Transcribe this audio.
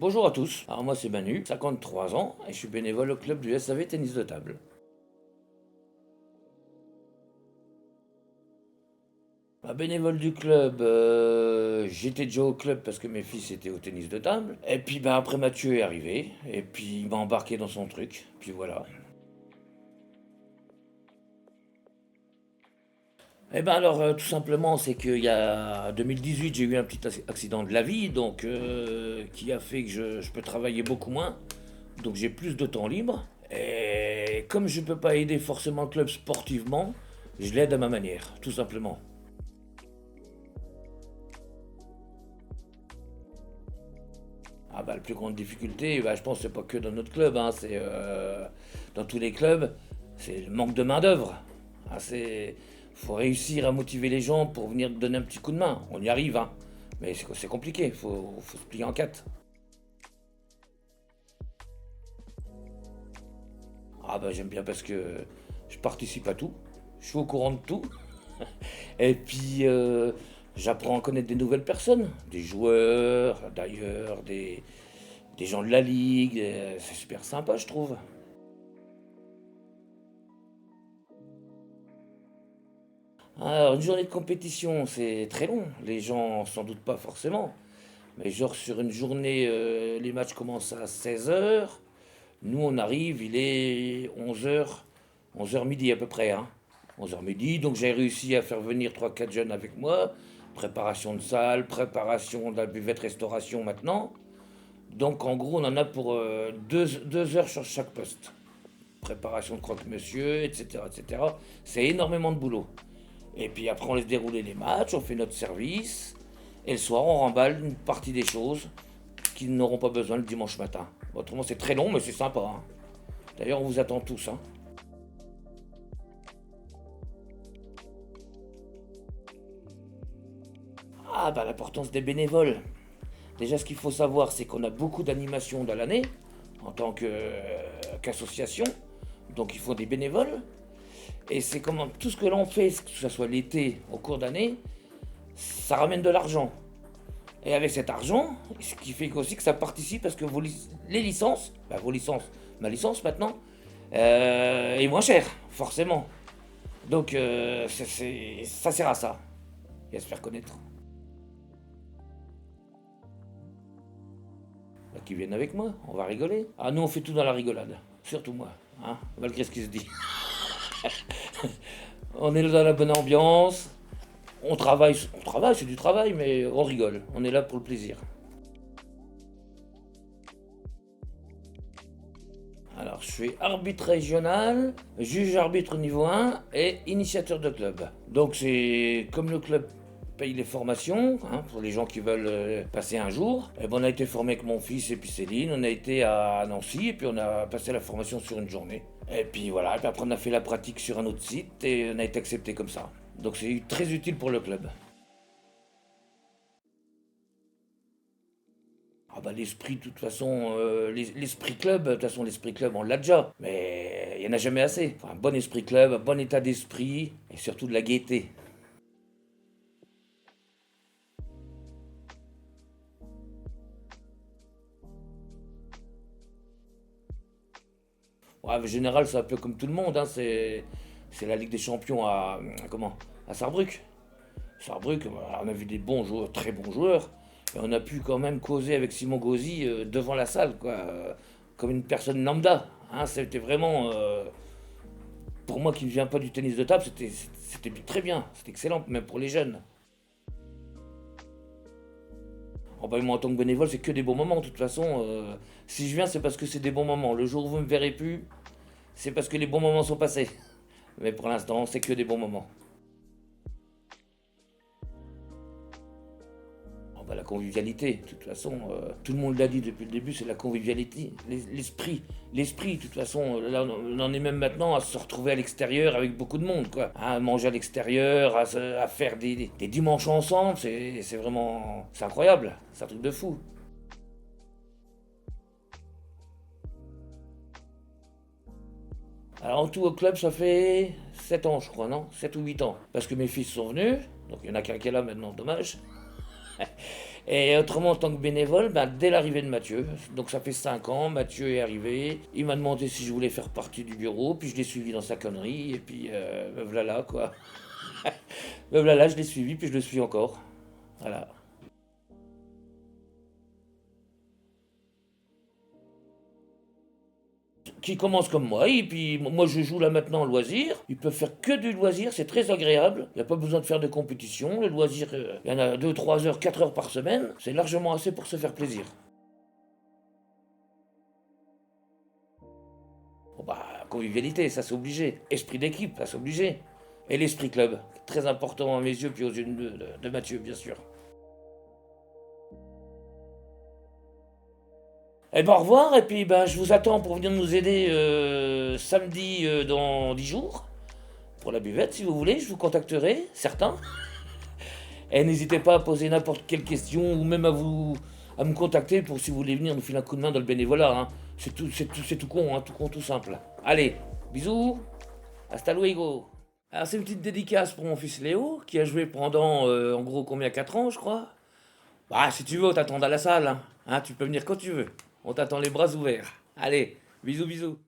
Bonjour à tous, alors moi c'est Manu, 53 ans, et je suis bénévole au club du SAV Tennis de Table. Bénévole du club, j'étais déjà au club parce que mes fils étaient au tennis de table, et puis après Mathieu est arrivé, et puis il m'a embarqué dans son truc, puis voilà. Tout simplement c'est qu'il y a 2018 j'ai eu un petit accident de la vie, donc qui a fait que je peux travailler beaucoup moins, donc j'ai plus de temps libre. Et comme je ne peux pas aider forcément le club sportivement, je l'aide à ma manière, tout simplement. La plus grande difficulté, je pense que c'est pas que dans notre club, hein, c'est dans tous les clubs, c'est le manque de main-d'œuvre. Faut réussir à motiver les gens pour venir donner un petit coup de main. On y arrive, hein, mais c'est compliqué, faut se plier en quatre. J'aime bien parce que je participe à tout, je suis au courant de tout. Et puis, j'apprends à connaître des nouvelles personnes, des joueurs, d'ailleurs, des gens de la ligue. C'est super sympa, je trouve. Alors, une journée de compétition, c'est très long. Les gens s'en doutent pas forcément. Mais genre, sur une journée, les matchs commencent à 16 heures. Nous, on arrive, il est 11 heures, 11 heures midi à peu près, hein. 11 heures midi, donc j'ai réussi à faire venir trois quatre jeunes avec moi. Préparation de salle, préparation de la buvette restauration maintenant. Donc en gros, on en a pour 2 heures sur chaque poste. Préparation de croque-monsieur, etc., etc. C'est énormément de boulot. Et puis après, on laisse dérouler les matchs, on fait notre service. Et le soir, on remballe une partie des choses qu'ils n'auront pas besoin le dimanche matin. Autrement, c'est très long, mais c'est sympa, hein. D'ailleurs, on vous attend tous, hein. L'importance des bénévoles. Déjà, ce qu'il faut savoir, c'est qu'on a beaucoup d'animations dans l'année, en tant qu'association. Donc, il faut des bénévoles. Et c'est comment tout ce que l'on fait, que ce soit l'été, au cours d'année, ça ramène de l'argent. Et avec cet argent, ce qui fait aussi que ça participe parce que les licences, vos licences, ma licence maintenant, est moins chère, forcément. Donc ça sert à ça, et à se faire connaître. Qui viennent avec moi, on va rigoler. Ah, nous on fait tout dans la rigolade, surtout moi, hein, malgré ce qui se dit. On est dans la bonne ambiance, on travaille, c'est du travail, mais on rigole, on est là pour le plaisir. Alors, je suis arbitre régional, juge arbitre niveau 1 et initiateur de club. Donc, c'est comme le club paye les formations, hein, pour les gens qui veulent passer un jour. On a été formé avec mon fils et puis Céline, on a été à Nancy et puis on a passé la formation sur une journée. Et puis voilà, et puis après on a fait la pratique sur un autre site et on a été accepté comme ça. Donc c'est très utile pour le club. L'esprit, de toute façon, l'esprit club, de toute façon, l'esprit club, on l'a déjà. Mais il n'y en a jamais assez. Enfin, un bon esprit club, un bon état d'esprit, et surtout de la gaieté. En général, c'est un peu comme tout le monde, hein, c'est la Ligue des Champions à Sarrebruck. Sarrebruck, on a vu des bons joueurs, très bons joueurs, et on a pu quand même causer avec Simon Gauzy devant la salle, quoi, comme une personne lambda, hein. C'était vraiment, pour moi qui ne viens pas du tennis de table, c'était très bien, c'était excellent, même pour les jeunes. Moi, en tant que bénévole, c'est que des bons moments. De toute façon, si je viens, c'est parce que c'est des bons moments. Le jour où vous ne me verrez plus, c'est parce que les bons moments sont passés. Mais pour l'instant, c'est que des bons moments. La convivialité, de toute façon, tout le monde l'a dit depuis le début, c'est la convivialité, l'esprit. L'esprit, de toute façon, là, on en est même maintenant à se retrouver à l'extérieur avec beaucoup de monde, quoi. À manger à l'extérieur, à faire des dimanches ensemble, c'est vraiment. C'est incroyable, c'est un truc de fou. Alors en tout au club, ça fait 7 ans, je crois, non? 7 ou 8 ans. Parce que mes fils sont venus, donc il y en a qu'un qui est là maintenant, dommage. Et autrement, en tant que bénévole, ben, dès l'arrivée de Mathieu, donc ça fait 5 ans, Mathieu est arrivé, il m'a demandé si je voulais faire partie du bureau, puis je l'ai suivi dans sa connerie, et puis me voilà quoi. Me voilà, je l'ai suivi, puis je le suis encore. Voilà. Qui commence comme moi, et puis moi je joue là maintenant en loisir. Ils peuvent faire que du loisir, c'est très agréable. Il n'y a pas besoin de faire de compétition. Le loisir, il y en a 2, 3 heures, 4 heures par semaine. C'est largement assez pour se faire plaisir. Bon bah, convivialité, ça c'est obligé. Esprit d'équipe, ça c'est obligé. Et l'esprit club, très important à mes yeux, puis aux yeux de Mathieu, bien sûr. Eh ben au revoir, et puis ben, je vous attends pour venir nous aider samedi dans 10 jours. Pour la buvette, si vous voulez, je vous contacterai, certains. Et n'hésitez pas à poser n'importe quelle question ou même à me contacter pour si vous voulez venir nous filer un coup de main dans le bénévolat. Hein. C'est tout con, hein, tout con, tout simple. Allez, bisous, hasta luego. Alors c'est une petite dédicace pour mon fils Léo, qui a joué pendant en gros combien 4 ans je crois. Bah si tu veux, on t'attend à la salle. Hein. Hein, tu peux venir quand tu veux. On t'attend les bras ouverts. Allez, bisous bisous.